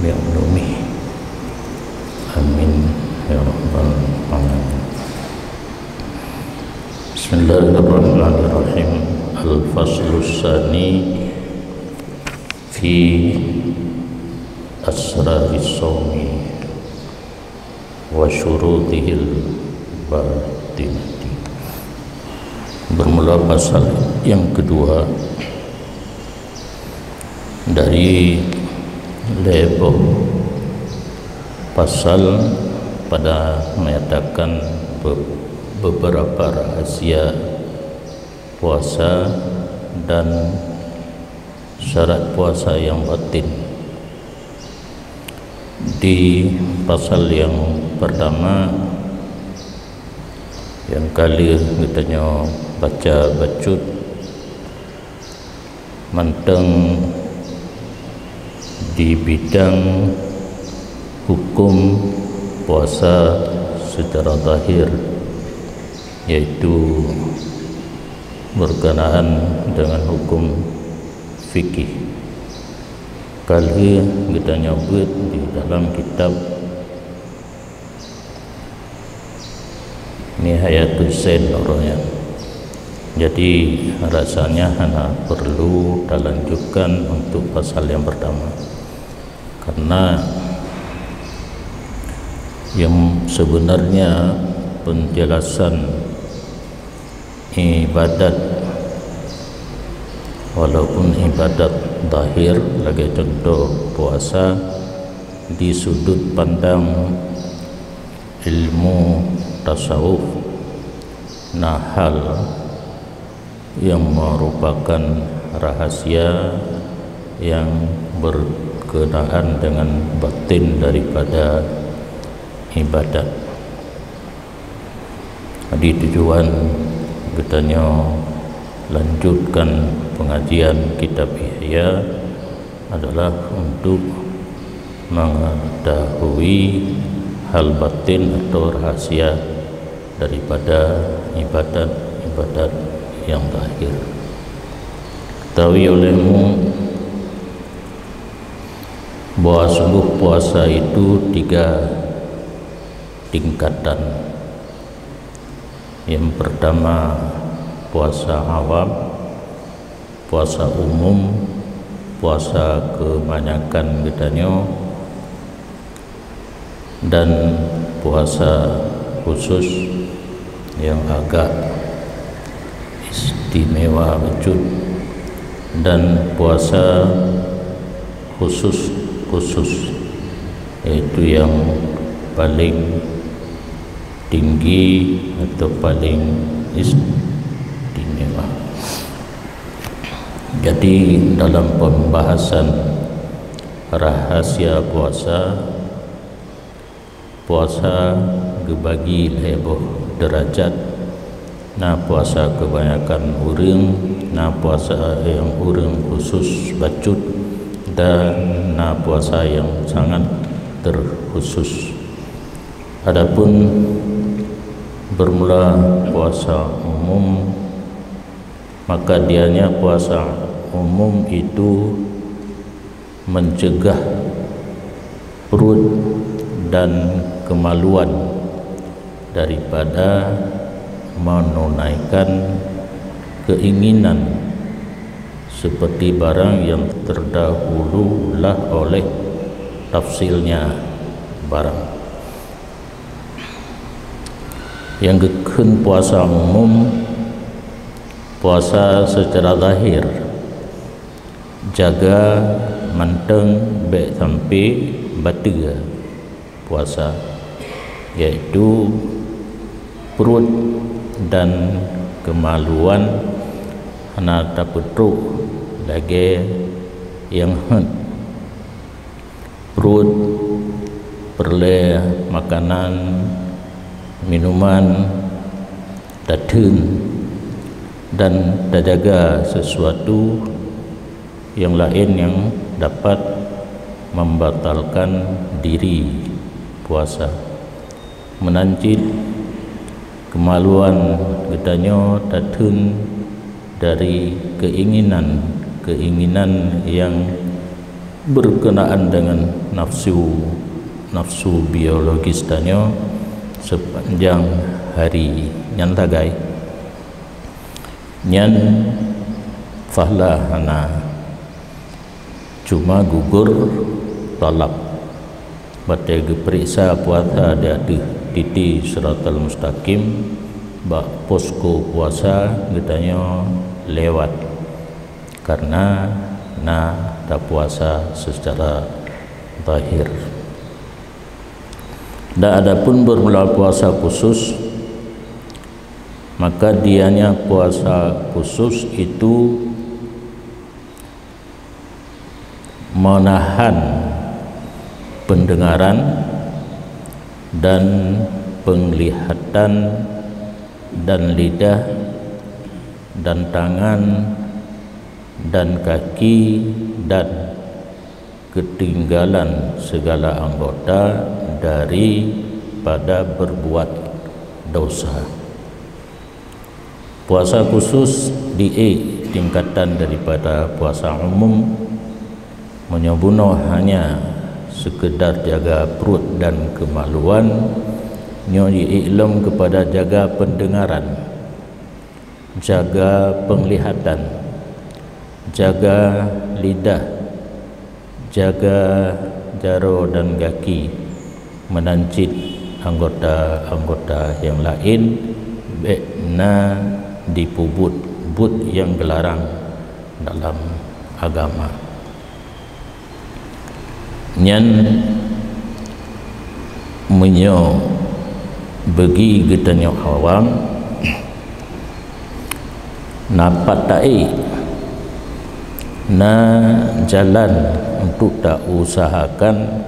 bi'ulumi. Amin ya rabbal alamin. Bismillahirrahmanirrahim. Al-faslus tsani fi asraris shaumi wa syurutihil batinati. Bermula pasal yang kedua dari label pasal pada menyatakan beberapa rahasia puasa dan syarat puasa yang batin. Di pasal yang pertama yang kali katanya baca bacut manteng di bidang hukum puasa secara zahir, yaitu berkenaan dengan hukum fikih. Kali kita nyebut di dalam kitab Nihayatul Zain orangnya. Jadi rasanya hanya perlu dilanjutkan untuk pasal yang pertama, karena yang sebenarnya penjelasan ibadat, walaupun ibadat zahir lagi contoh puasa, di sudut pandang ilmu tasawuf, nah hal yang merupakan rahasia yang berkenaan dengan batin daripada ibadat. Jadi tujuan katanya lanjutkan pengajian kitab Ihya adalah untuk mengetahui hal batin atau rahasia daripada ibadat yang zahir. Ketahui olehmu bahwa sungguh puasa itu 3 tingkatan. Yang pertama puasa awam, puasa umum, puasa kebanyakan katanya, dan puasa khusus yang agak istimewa wujud, dan puasa khusus yaitu yang paling tinggi atau paling istimewa. Jadi dalam pembahasan rahasia puasa dibagi leboh derajat. Nah puasa kebanyakan urang, nah puasa yang urang khusus bacut, dan nah puasa yang sangat terkhusus. Adapun bermula puasa umum, maka dianya puasa umum itu mencegah perut dan kemaluan daripada menunaikan keinginan seperti barang yang terdahululah oleh tafsilnya barang. Yang gekun puasa umum, puasa secara zahir, jaga manteng baik sampai batiga puasa, yaitu perut dan kemaluan hana tapetruk lagi yang perut perle makanan, minuman, datun, dan terjaga sesuatu yang lain yang dapat membatalkan diri puasa. Menancit kemaluan katanya datun dari keinginan yang berkenaan dengan nafsu biologis danyo sepanjang hari nyan tagai nyan fahla hana cuma gugur talab bate geperiksa puasa dia titi siratal mustaqim bak posko puasa getanyo lewat karena tak puasa secara zahir. Dan adapun bermula puasa khusus, maka dianya puasa khusus itu menahan pendengaran dan penglihatan dan lidah dan tangan dan kaki dan ketinggalan segala anggota daripada berbuat dosa. Puasa khusus tingkatan daripada puasa umum, menyobuno hanya sekedar jaga perut dan kemaluan, nyo diiklam kepada jaga pendengaran, jaga penglihatan, jaga lidah, jaga jaro dan kaki, menancit anggota-anggota yang lain bekna dipubut yang dilarang dalam agama. Nyan menyo bagi getanyo awam napat ta'i jalan untuk tak usahakan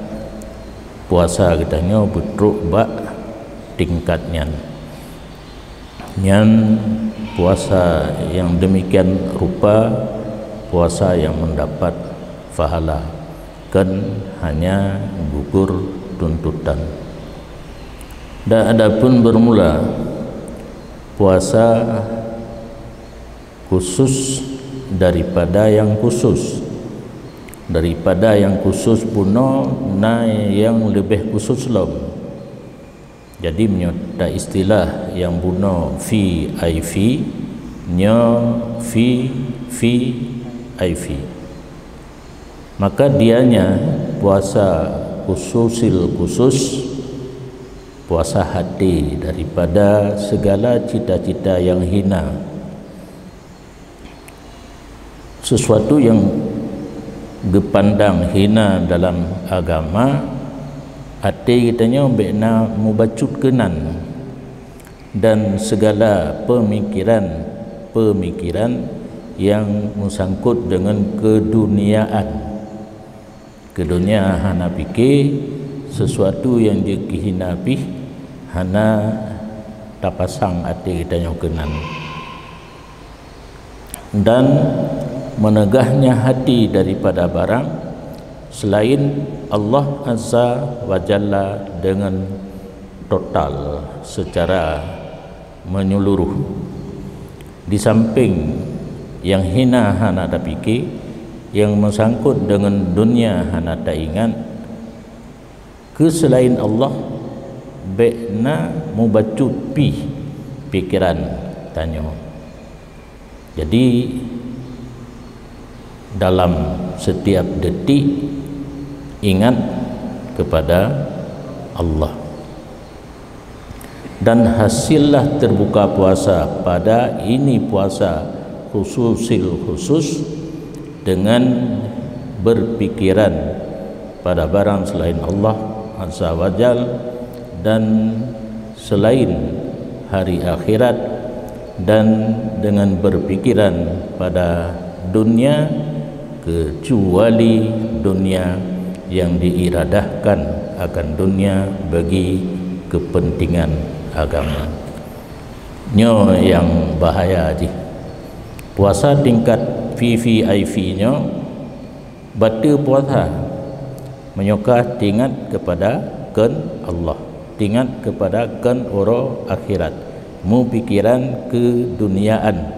puasa getanyo betruk bak tingkatnya. Nyan puasa yang demikian rupa puasa yang mendapat pahala kan hanya gugur tuntutan. Dan adapun bermula puasa khusus daripada yang khusus puno yang lebih khusus lom. Jadi menyota istilah yang buno VIP nyo VIP, maka dianya puasa khusus puasa hati daripada segala cita-cita yang hina, sesuatu yang dipandang hina dalam agama. Hati kitanya bekna mubacut kenan dan segala pemikiran yang bersangkut dengan keduniaan hana fikir sesuatu yang dia kehinapi hana tapasang hati kitanya kenan, dan menegahnya hati daripada barang selain Allah Azza wa Jalla dengan total secara menyeluruh. Di samping yang hina hana tak fikir, yang bersangkut dengan dunia hana tak ingat, ke selain Allah bekna mubacut pikiran tanyo. Jadi dalam setiap detik ingat kepada Allah. Dan hasillah terbuka puasa pada ini puasa khusus dengan berpikiran pada barang selain Allah Azza wa Jal dan selain hari akhirat, dan dengan berpikiran pada dunia kecuali dunia yang diiradahkan akan dunia bagi kepentingan agama. Nyo yang bahaya ji. Puasa tingkat VVIP nyo batu puasa menyokah tingkat kepada kan Allah, tingkat kepada kan oro akhirat, mu pikiran keduniaan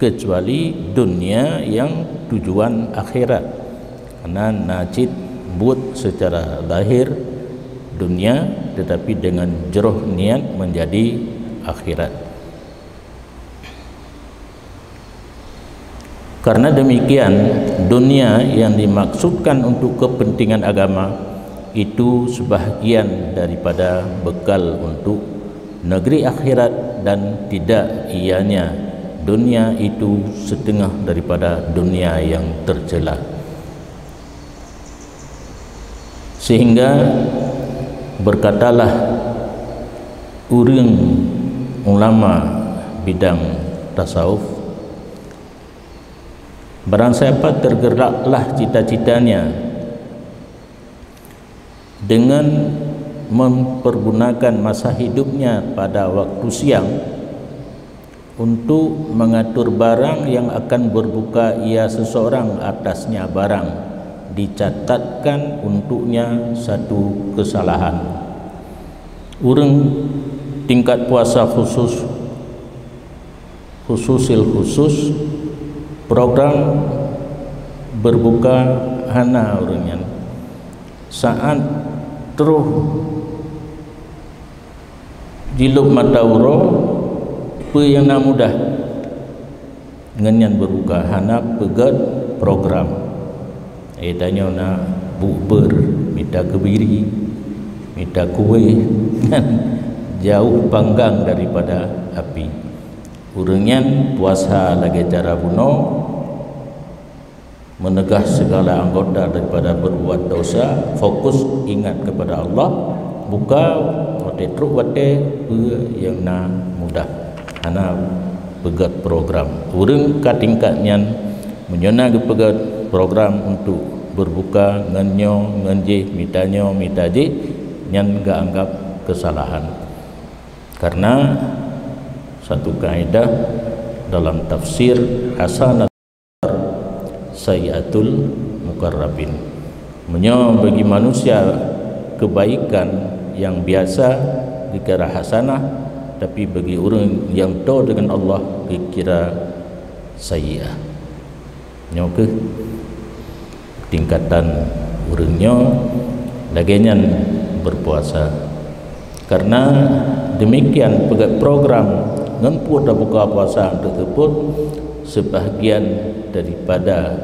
kecuali dunia yang tujuan akhirat. karena najid but secara lahir dunia, tetapi dengan jeruh niat menjadi akhirat. Karena demikian, dunia yang dimaksudkan untuk kepentingan agama itu sebahagian daripada bekal untuk negeri akhirat, dan tidak ianya dunia itu setengah daripada dunia yang tercela. Sehingga berkatalah urang ulama bidang tasawuf, barang siapa tergeraklah cita-citanya dengan mempergunakan masa hidupnya pada waktu siang untuk mengatur barang yang akan berbuka ia seseorang atasnya, barang dicatatkan untuknya satu kesalahan. Urang tingkat puasa khusus program berbuka hana orangnya saat terus jiluk mata uro pe yang nak mudah ngenyan berbuka hana pegat program tanya nak bukber minta kebiri minta kuih jauh panggang daripada api. Urangnya puasa lagi cara bunuh, menegah segala anggota daripada berbuat dosa, fokus ingat kepada Allah, buka wate truk wate yang na mudah ana pegat program. Urang katingkatnya menyona ke pegat program untuk berbuka ngenyo ngenje mitanyo mitaje nyan gak anggap kesalahan. Karena satu kaidah dalam tafsir hasanat sayyatul mukarrabin, menyo bagi manusia kebaikan yang biasa dikira hasanah, tapi bagi orang yang tahu dengan Allah dikira sayyi'ah. Nyo ke tingkatan urangnya laginya berpuasa. Karena demikian pegat program ngempu dah buka puasa tersebut sebahagian daripada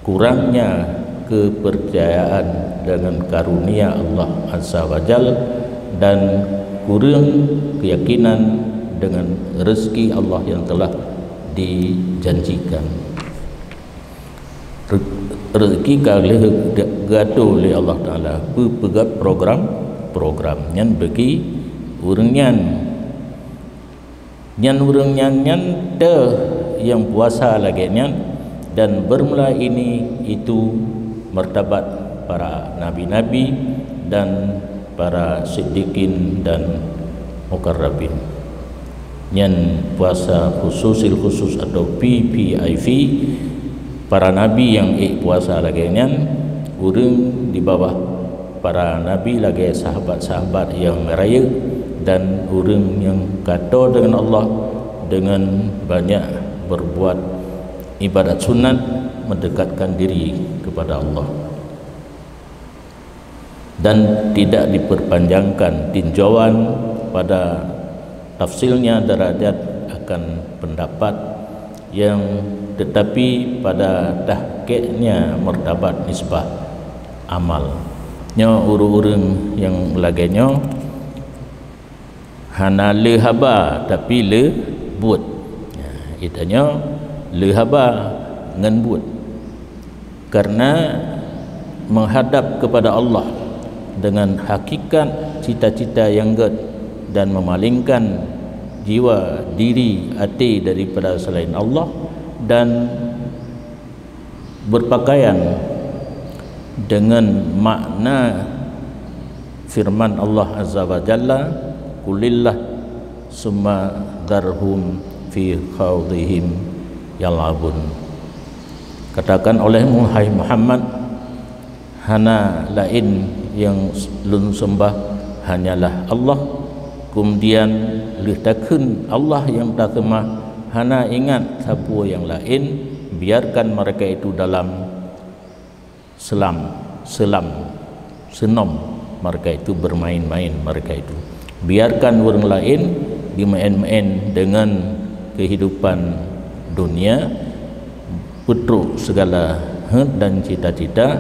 kurangnya kepercayaan dengan karunia Allah Azza wa Jal dan kurang keyakinan dengan rezeki Allah yang telah dijanjikan. Rezeki kali gaduh oleh Allah Ta'ala pegat program yang bagi urang nyan urang nyan yang puasa lagi nyan, dan bermula ini itu martabat para nabi-nabi dan para siddiqin dan mukarrabin. Nyan puasa khusus atau PPIV, para nabi yang puasa lagi nyan, urang di bawah para nabi lagi sahabat-sahabat yang meraya, dan orang yang kata dengan Allah dengan banyak berbuat ibadat sunat mendekatkan diri kepada Allah, dan tidak diperpanjangkan tinjauan pada tafsilnya derajat akan pendapat yang tetapi pada tahqiqnya martabat nisbah amal nya urang yang laganya hana le haba tapi le buat. Itanya le haba ngan buat, karena menghadap kepada Allah dengan hakikat cita-cita yang ged dan memalingkan jiwa diri hati daripada selain Allah, dan berpakaian dengan makna firman Allah Azza wa Jalla, kulillah summa darhum fi khawdihim yal'abun. Katakan olehmu hai Muhammad, hana lain yang lun sembah hanyalah Allah, kemudian letakkan Allah yang tak temah, hana ingat siapa yang lain, biarkan mereka itu dalam senom mereka itu bermain-main, mereka itu biarkan orang lain dimain-main dengan kehidupan dunia, putruk segala dan cita-cita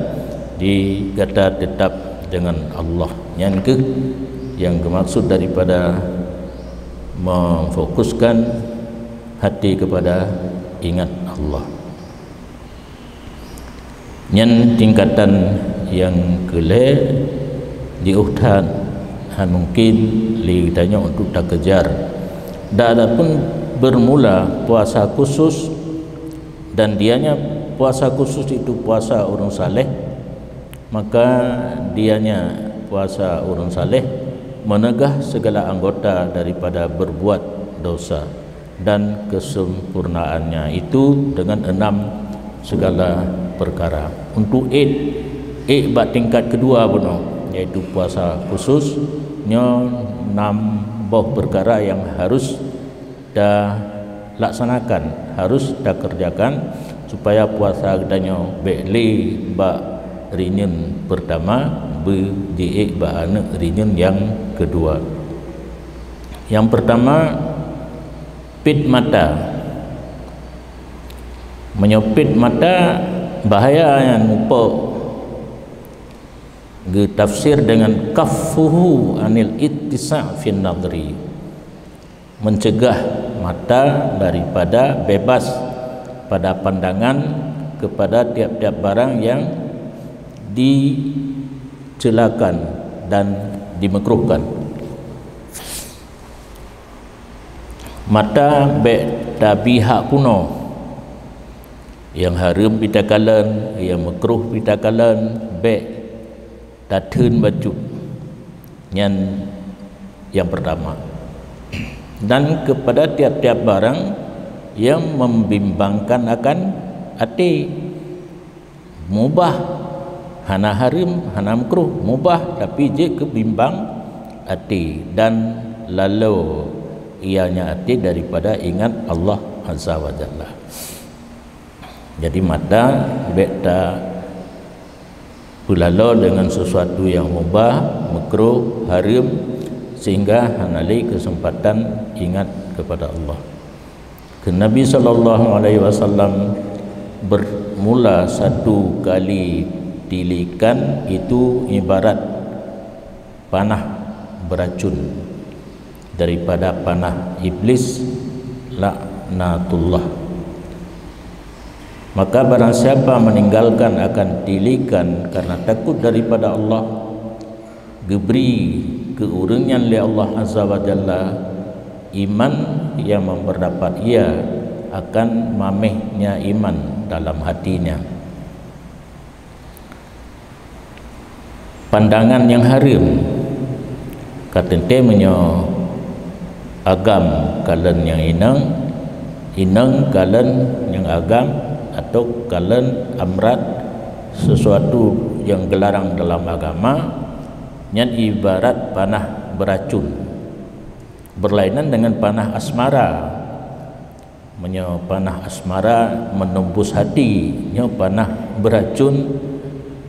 dikata tetap dengan Allah. Yang bermaksud daripada memfokuskan hati kepada ingat Allah. Yang tingkatan yang kelih diuhtan mungkin ditanya untuk tak kejar. Dan adapun bermula puasa khusus, dan dianya puasa khusus itu puasa orang saleh, maka dianya puasa orang saleh menegah segala anggota daripada berbuat dosa, dan kesempurnaannya itu dengan 6 segala perkara. Untuk bab tingkat kedua pun, yaitu puasa khusus, 6 perkara yang harus dah laksanakan, harus dah kerjakan supaya puasa adanya beli bab rinun pertama berdiik bab anak rinun yang kedua. Yang pertama, pit mata. Menyepit mata bahaya yang lupa ditafsir dengan kaffuhu anil ittisa' fin nadri, mencegah mata daripada bebas pada pandangan kepada tiap-tiap barang yang dicelakan dan dimakruhkan. Mata beda pihak kuno, yang haram pitakalan, yang makruh pitakalan, bek datun baju. Yang pertama. Dan kepada tiap-tiap barang yang membimbangkan akan hati, mubah, hana haram, hana makruh, mubah tapi je kebimbang hati, dan lalu ianya hati daripada ingat Allah Azza wa Jalla. Jadi mata beda pulalo dengan sesuatu yang mubah, makruh, haram, sehingga hanali kesempatan ingat kepada Allah. Nabi SAW bermula satu kali tilikan itu ibarat panah beracun daripada panah iblis laknatullah. Maka barang siapa meninggalkan akan tilikan karena takut daripada Allah, diberi keurangan oleh Allah Azza wa Jalla iman yang memperdapat ia akan mamehnya iman dalam hatinya. Pandangan yang haram katente menyo agam kalen yang inang kalen yang agam, atau kalian amrat sesuatu yang gelarang dalam agama, yang ibarat panah beracun, berlainan dengan panah asmara. Panah asmara menembus hati, panah beracun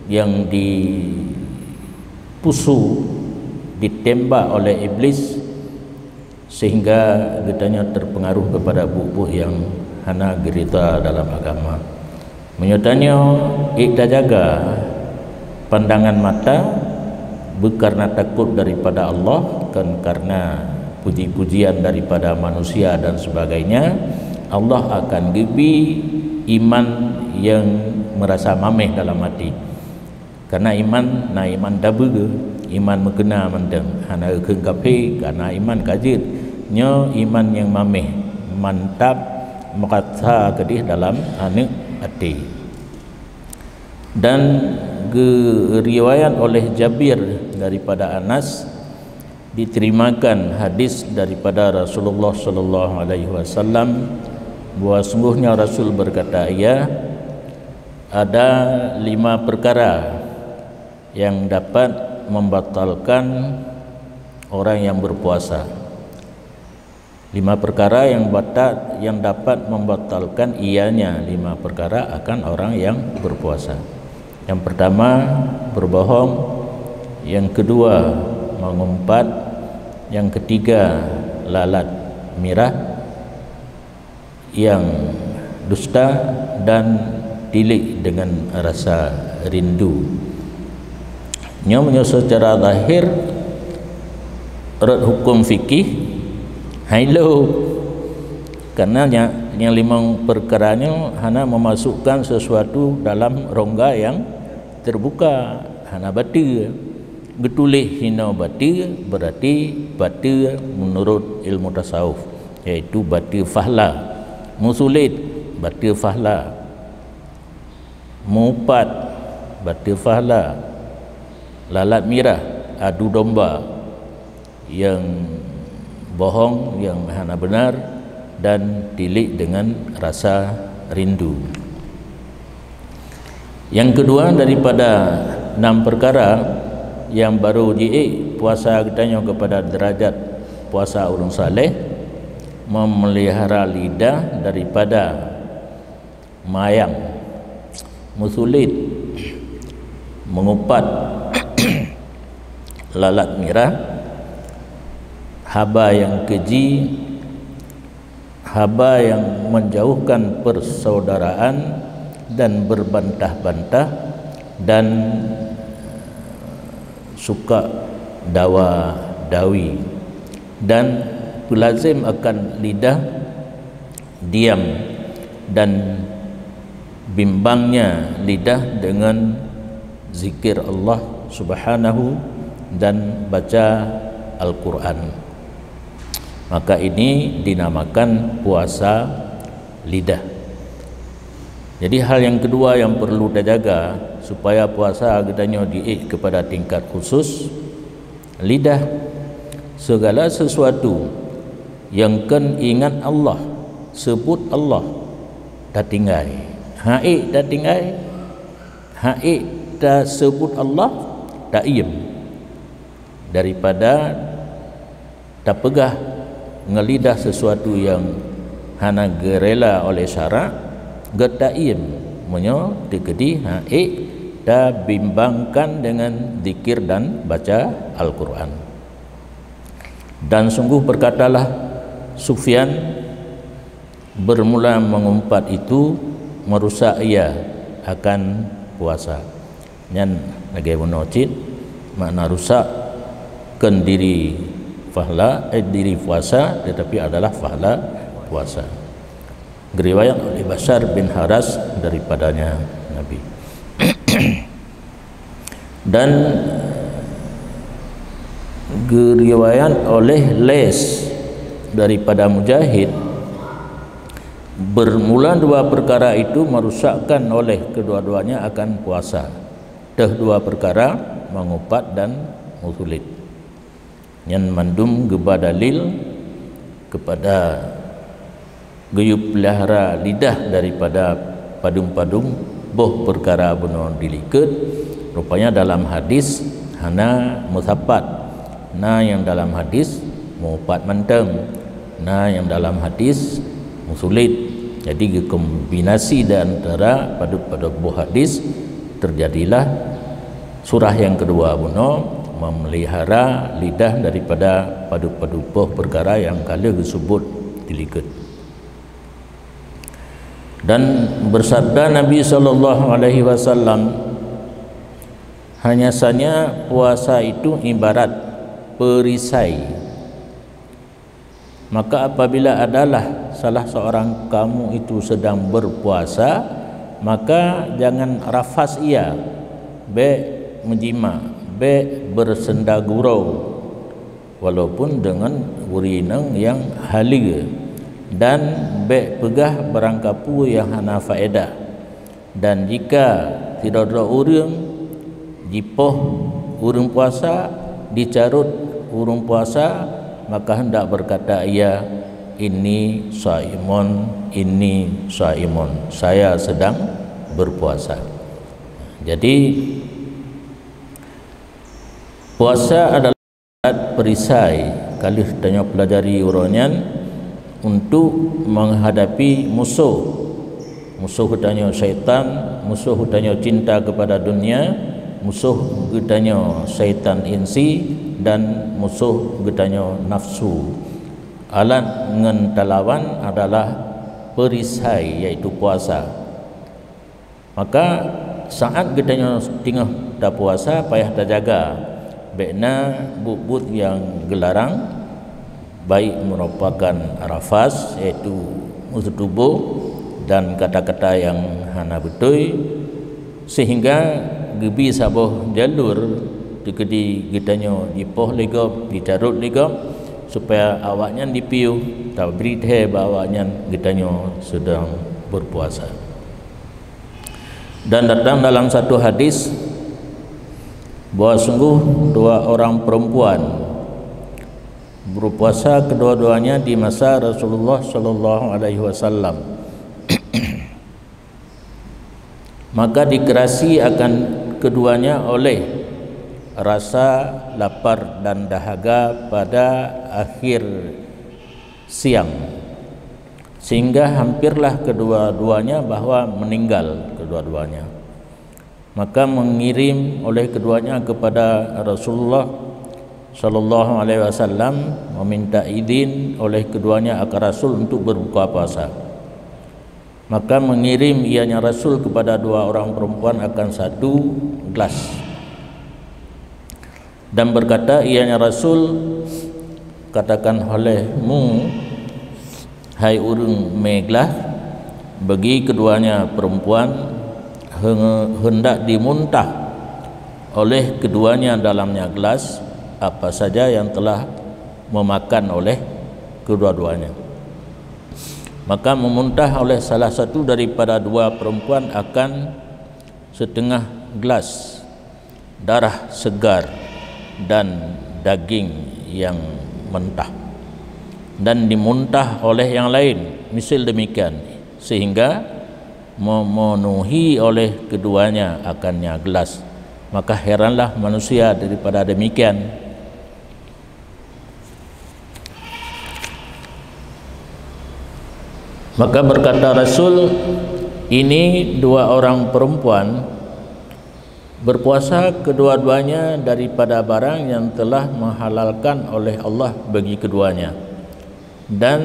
yang dipusu, ditembak oleh iblis sehingga kitanya terpengaruh kepada buku yang hana gerita dalam agama. Menyatanya kita jaga pandangan mata bukan karena takut daripada Allah, kan karena puji-pujian daripada manusia dan sebagainya. Allah akan beri iman yang merasa mameh dalam hati. Karena iman dabu, iman mengena mandang hana kengkapi, karena iman kajit iman yang mameh mantap merasa kedih dalam anak hati. Dan riwayat oleh Jabir daripada Anas, diterimakan hadis daripada Rasulullah sallallahu alaihi wasallam bahwa sungguhnya Rasul berkata, ada 5 perkara yang dapat membatalkan orang yang berpuasa. 5 perkara yang dapat membatalkan ianya 5 perkara akan orang yang berpuasa. Yang pertama berbohong, yang kedua mengumpat, yang ketiga lalat mirah, yang dusta dan tilik dengan rasa rindu. Nyonya secara zahir hukum fikih hailu, karena yang limang perkaranya hana memasukkan sesuatu dalam rongga yang terbuka, hana batil. Getulih hina batil berarti batil menurut ilmu tasawuf, yaitu batil fahla. Musulit batil fahla, mupat batil fahla, lalat mirah adu domba, yang bohong yang hana benar, dan tilik dengan rasa rindu. Yang kedua daripada 6 perkara yang baru puasa katanya kepada derajat puasa ulun saleh, memelihara lidah daripada mayang, musulit, mengupat, lalat mirah, haba yang keji, haba yang menjauhkan persaudaraan dan berbantah-bantah, dan suka dawa dawi, dan pelazim akan lidah diam dan bimbangnya lidah dengan zikir Allah Subhanahu dan baca Al-Quran. Maka ini dinamakan puasa lidah. Jadi hal yang kedua yang perlu kita jaga supaya puasa katanya kepada tingkat khusus, lidah. Segala sesuatu yang kan ingat Allah, sebut Allah, dah tinggal. Haik dah tinggal, haik dah sebut Allah, dah iem. Daripada dah pegah ngelidah sesuatu yang hana gerela oleh syarak, getaim menyo dikedi haik dah bimbangkan dengan zikir dan baca Al-Quran. Dan sungguh berkatalah Sufyan, bermula mengumpat itu merusak ia akan puasa. Nyan lagi menocit makna rusak kan diri fahla diri puasa, tetapi adalah fahla puasa. Riwayat oleh Bashar bin Haras daripadanya Nabi. Dan riwayat oleh Les daripada Mujahid, bermula 2 perkara itu merusakkan oleh kedua-duanya akan puasa. Dah 2 perkara, mengupat dan musulit. Yang mandum geba dalil kepada geyup pelihara lidah daripada padung-padung boh perkara benar diliket. Rupanya dalam hadis hana musapat, nah yang dalam hadis mupat manteng, nah yang dalam hadis musulit. Jadi kombinasi dan antara pada buah hadis terjadilah surah yang kedua benar, memelihara lidah daripada padu-padu buah perkara yang kala disebut diliket. Dan bersabda Nabi SAW, hanya saja puasa itu ibarat perisai. Maka apabila adalah salah seorang kamu itu sedang berpuasa, maka jangan rafas ia, be menjima, be bersenda gurau, walaupun dengan urinang yang halia, dan be pegah berangkapu yang hana faedah. Dan jika tidak ada urang jipoh urang puasa, dicarut urang puasa, maka hendak berkata ia, ini saimun, saya sedang berpuasa. Jadi puasa adalah perisai, kali tanya pelajari uronyan, untuk menghadapi musuh musuh katanya syaitan, musuh katanya cinta kepada dunia, musuh katanya syaitan insi, dan musuh katanya nafsu. Alat ngen talawan adalah perisai, iaitu puasa. Maka saat katanya tengah dah puasa, payah dah jaga bekna but-but yang gelarang, baik merupakan rafas, iaitu musuh tubuh, dan kata-kata yang hana betul, sehingga gebi sabuh jalur dikedi gitanya dipoh legap, dicarut legap, supaya awaknya dipiu tak beri teh awaknya gitanya sedang berpuasa. Dan datang dalam satu hadis bahawa sungguh dua orang perempuan berpuasa kedua-duanya di masa Rasulullah sallallahu alaihi wasallam. Maka dikerasi akan keduanya oleh rasa lapar dan dahaga pada akhir siang, sehingga hampirlah kedua-duanya bahwa meninggal kedua-duanya. Maka mengirim oleh keduanya kepada Rasulullah sallallahu alaihi wasallam, meminta izin oleh keduanya akan Rasul untuk berbuka puasa. Maka mengirim ianya Rasul kepada dua orang perempuan akan satu gelas, dan berkata ianya Rasul, katakan olehmu hai urang meglah bagi keduanya perempuan hendak dimuntah oleh keduanya dalamnya gelas apa saja yang telah memakan oleh kedua-duanya. Maka memuntah oleh salah satu daripada dua perempuan akan setengah gelas darah segar dan daging yang mentah, dan dimuntah oleh yang lain misal demikian, sehingga memenuhi oleh keduanya akannya gelas. Maka heranlah manusia daripada demikian. Maka berkata Rasul, ini dua orang perempuan berpuasa kedua-duanya daripada barang yang telah menghalalkan oleh Allah bagi keduanya, dan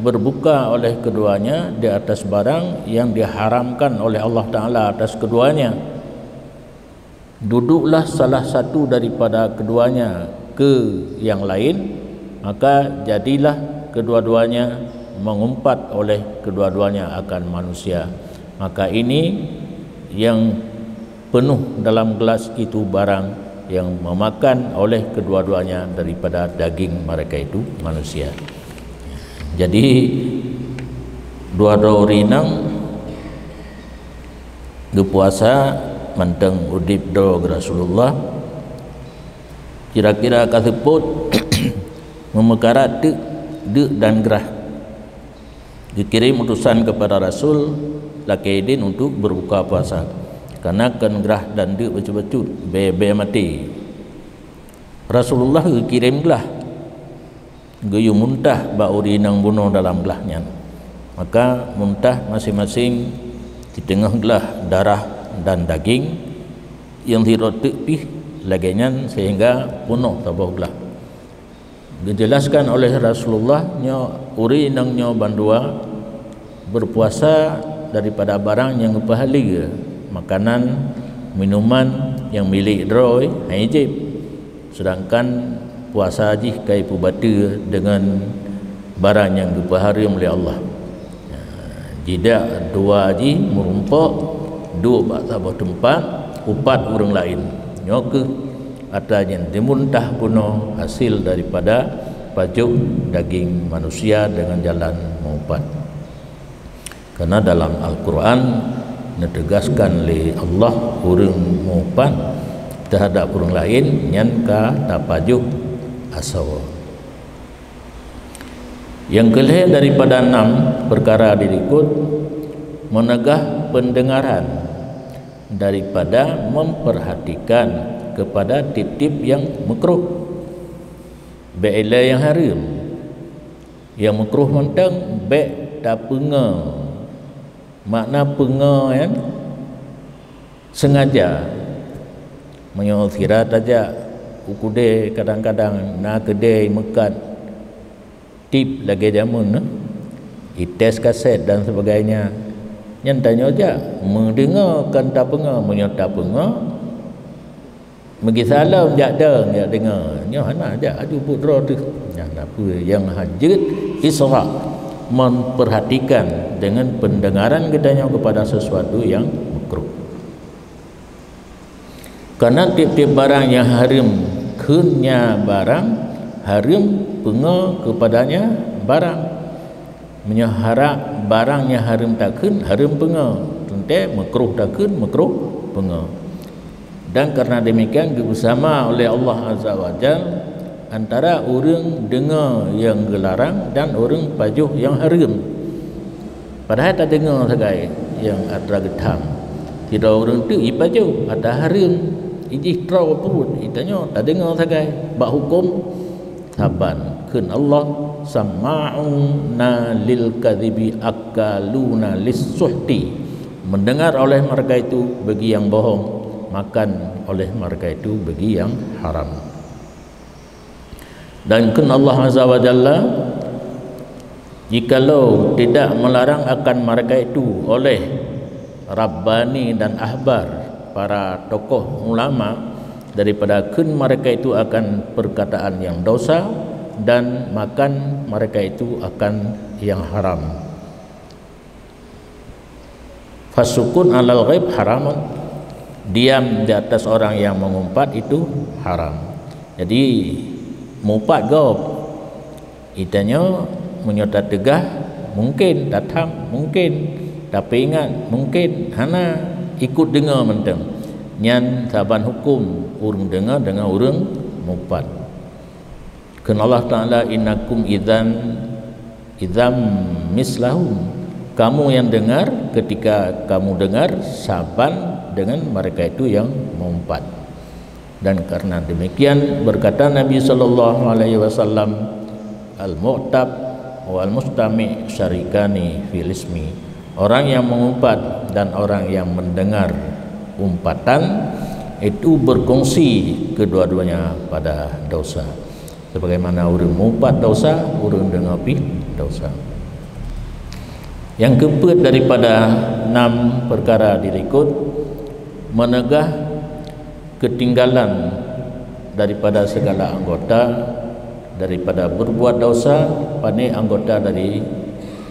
berbuka oleh keduanya di atas barang yang diharamkan oleh Allah Ta'ala atas keduanya. Duduklah salah satu daripada keduanya ke yang lain, maka jadilah kedua-duanya mengumpat oleh kedua-duanya akan manusia. Maka ini yang penuh dalam gelas itu barang yang memakan oleh kedua-duanya daripada daging mereka itu manusia. Jadi dua-dua rinang berpuasa manteng udip do Rasulullah kira-kira kasebut memekara de dan gerah. Dikirim utusan kepada Rasul Lakaidin untuk berbuka puasa, karena kan gerah dan de betul-betul bebe mati. Rasulullah kirimlah gayu muntah bauri nang bunuh dalam gelahnya. Maka muntah masing-masing di tengah gelah darah dan daging yang dirotek pih laginya sehingga penuh tabah gelah. Dijelaskan oleh Rasulullah nyo uri nang nyo bandua berpuasa daripada barang yang upahali, makanan, minuman yang milik droi hijab, sedangkan puasa haji kai pubata dengan barang yang dipaharam oleh Allah. Jida dua haji merumpak dua bak sabah tempat upat orang lain nyoke atanya dimuntah kuno hasil daripada pajuk daging manusia dengan jalan mengumpat. Karena dalam Al-Quran ditegaskan oleh Allah orang mengumpat terhadap orang lain yang ka tapajuk asawa. Yang kelih daripada 6 perkara dirikut menegah pendengaran daripada memperhatikan kepada tip-tip yang makruh, be'ila yang haram. Yang makruh mentang be' tak penga makna penga kan sengaja menyolsirat aja ukude kadang-kadang na kedai mekat tip lagi jamun ites kaset dan sebagainya yang tanya aja mendengarkan tak penga menyota penga bagi salam jak dah jak dengar nya ana jak adu putra tu yang apa yang hajat isra memperhatikan dengan pendengaran katanya kepada sesuatu yang makruh. Karena tiap-tiap barang yang haram kunnya barang haram penga kepadanya barang menyaharak barang yang haram takun haram penga tentu makruh takun makruh penga. Dan karena demikian bersama oleh Allah Azza wa Jalla antara orang dengar yang gelarang dan orang pajuh yang haram. Padahal tak dengar sagai yang ada getam. Tidak orang tu pajuh ada haram. Ijih trau perut itanya tak dengar sagai bak hukum saban kun Allah sama'una lil kadhibi akaluna lis-suhti. Mendengar oleh mereka itu bagi yang bohong, makan oleh mereka itu bagi yang haram. Dan kun Allah Azza wa Jalla jikalau tidak melarang akan mereka itu oleh Rabbani dan ahbar para tokoh ulama daripada kun mereka itu akan perkataan yang dosa dan makan mereka itu akan yang haram. Fasukun alal ghaib haramun, diam di atas orang yang mengumpat itu haram. Jadi mumpat gop itanya menyota tegah mungkin datang mungkin tapi ingat mungkin hana ikut dengar mentang nyan saban hukum urang dengar dengan urang mumpat. Kan Allah Taala innakum idzam mislahum, kamu yang dengar ketika kamu dengar saban dengan mereka itu yang mumpat. Dan karena demikian berkata Nabi sallallahu alaihi wasallam, al-mu'tab wal mustami' syarikani fil ismi. Orang yang mengumpat dan orang yang mendengar umpatan itu berkongsi kedua-duanya pada dosa. Sebagaimana orang mengumpat dosa, orang dengar dosa. Yang keempat daripada 6 perkara dirikut, menegah ketinggalan daripada segala anggota daripada berbuat dosa pada anggota dari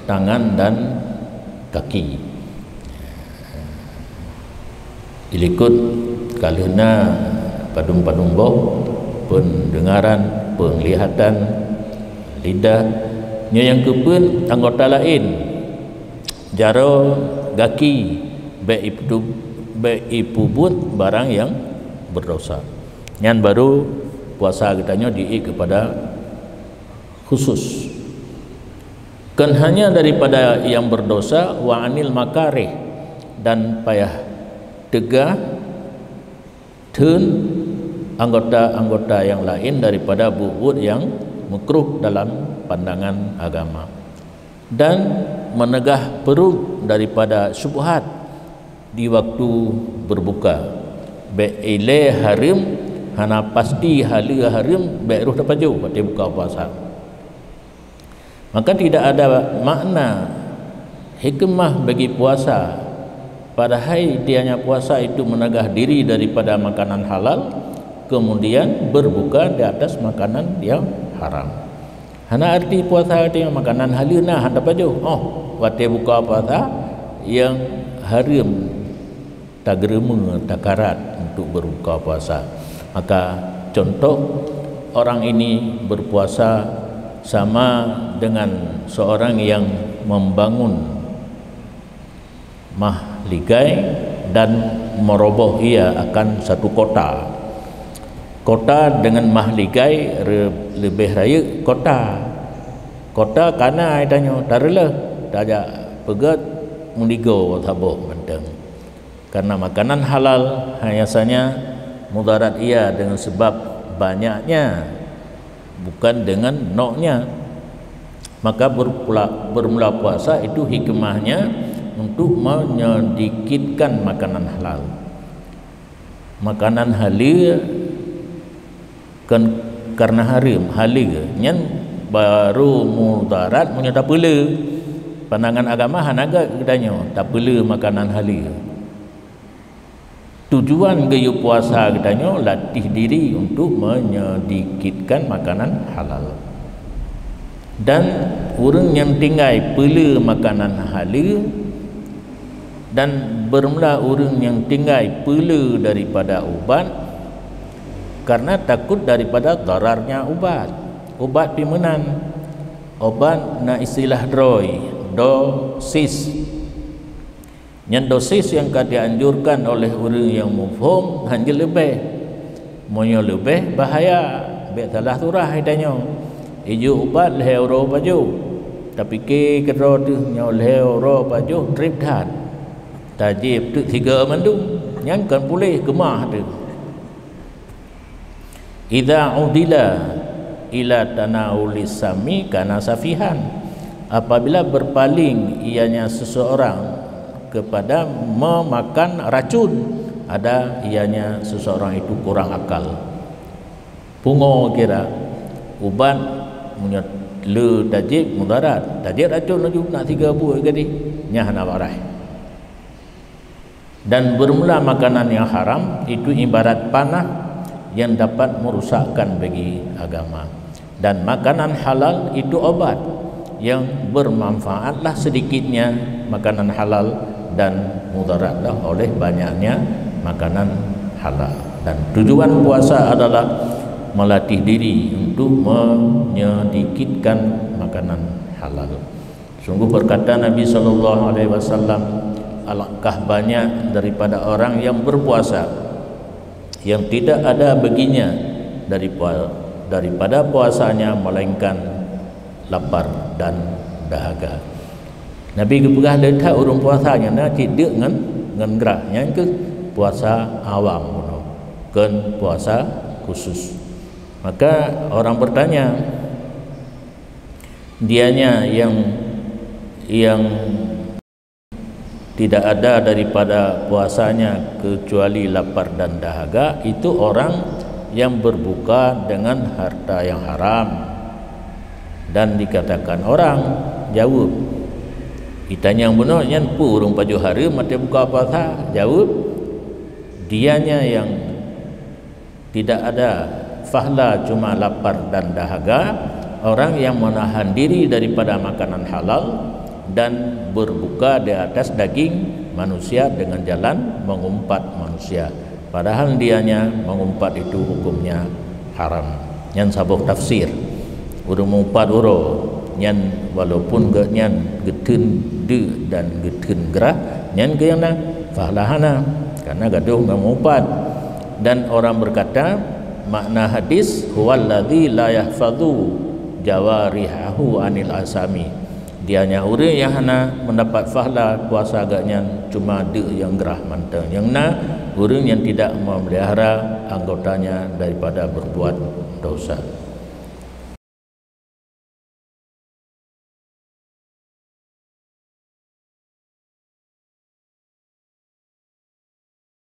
tangan dan kaki. Ilikut kaluna padung-padung boh, pendengaran, penglihatan, lidah. Yang keempat anggota lain jaro gaki beipubut barang yang berdosa. Yang baru puasa kitanya kepada khusus. Kan hanya daripada yang berdosa wa anil makarih dan payah tegah tun anggota-anggota yang lain daripada bubut yang makruh dalam pandangan agama. Dan menegah perut daripada syubhat di waktu berbuka. Beile harim hana pasti hala harim beruh tapaju pada buka puasa. Maka tidak ada makna hikmah bagi puasa padahal dianya puasa itu menegah diri daripada makanan halal kemudian berbuka di atas makanan yang haram. Hana arti puasa dengan makanan halal nah handa paju. Oh, pada buka puasa yang haram tak gerema tak karat untuk berbuka puasa. Maka contoh orang ini berpuasa sama dengan seorang yang membangun mahligai dan meroboh ia akan satu kota. Kota dengan mahligai lebih raya kota. Kota kana adanya tarlah dajak pegat mundigo taboh menteng. Karena makanan halal biasanya mudarat ia dengan sebab banyaknya bukan dengan noknya. Maka bermula puasa itu hikmahnya untuk menyedikitkan makanan halal. Makanan halal kan karena haram halal nyen baru mudarat punya tak perlu pandangan agama hanaga katanya tak perlu makanan halal. Tujuan gaya puasa katanya latih diri untuk menyedikitkan makanan halal. Dan orang yang tinggal perlu makanan halal dan bermula orang yang tinggal perlu daripada ubat karena takut daripada dararnya ubat pimenan, obat na istilah dosis. Yang dosis yang dianjurkan oleh orang yang mufhum hanya lebih monya lebih bahaya bet salah surah ditanya ijo ubat euro baju tapi ke kero tu nyo euro baju trip dah tajib tu 3 mandung yang kan boleh gemah tu idza udila ila tanaulis sami kana safihan, apabila berpaling ianya seseorang kepada memakan racun, ada ianya seseorang itu kurang akal. Pungo kira ubat punya le tajib mudarat, tajib racun laju nak 3 buah gadi nyah nak warai. Dan bermula makanan yang haram itu ibarat panah yang dapat merusakkan bagi agama. Dan makanan halal itu obat yang bermanfaatlah sedikitnya makanan halal dan mudaratlah oleh banyaknya makanan halal. Dan tujuan puasa adalah melatih diri untuk menyedikitkan makanan halal. Sungguh berkata Nabi SAW, alangkah banyak daripada orang yang berpuasa yang tidak ada baginya daripada puasanya melainkan lapar dan dahaga. Nabi kepegah letak orang puasanya nak tidak ngan gerah yang ke puasa awam kan puasa khusus. Maka orang bertanya, dianya yang tidak ada daripada puasanya kecuali lapar dan dahaga, itu orang yang berbuka dengan harta yang haram. Dan dikatakan orang jawab, ditanya yang benar yang purung paju hari mati buka puasa, jawab dianya yang tidak ada fahla cuma lapar dan dahaga, orang yang menahan diri daripada makanan halal dan berbuka di atas daging manusia dengan jalan mengumpat manusia, padahal dianya mengumpat itu hukumnya haram. Yang sabuk tafsir urang mengumpat uro nyan walaupun ge nyan getun de dan getun gerah nyan ke yang na fahlahana karena gaduh mengumpat. Dan orang berkata makna hadis huwallazi la yahfadhu jawarihahu anil asami, dianya orang yang hana mendapat fahla puasa agaknya cuma de yang gerah mantang, yang na orang yang tidak memelihara anggotanya daripada berbuat dosa.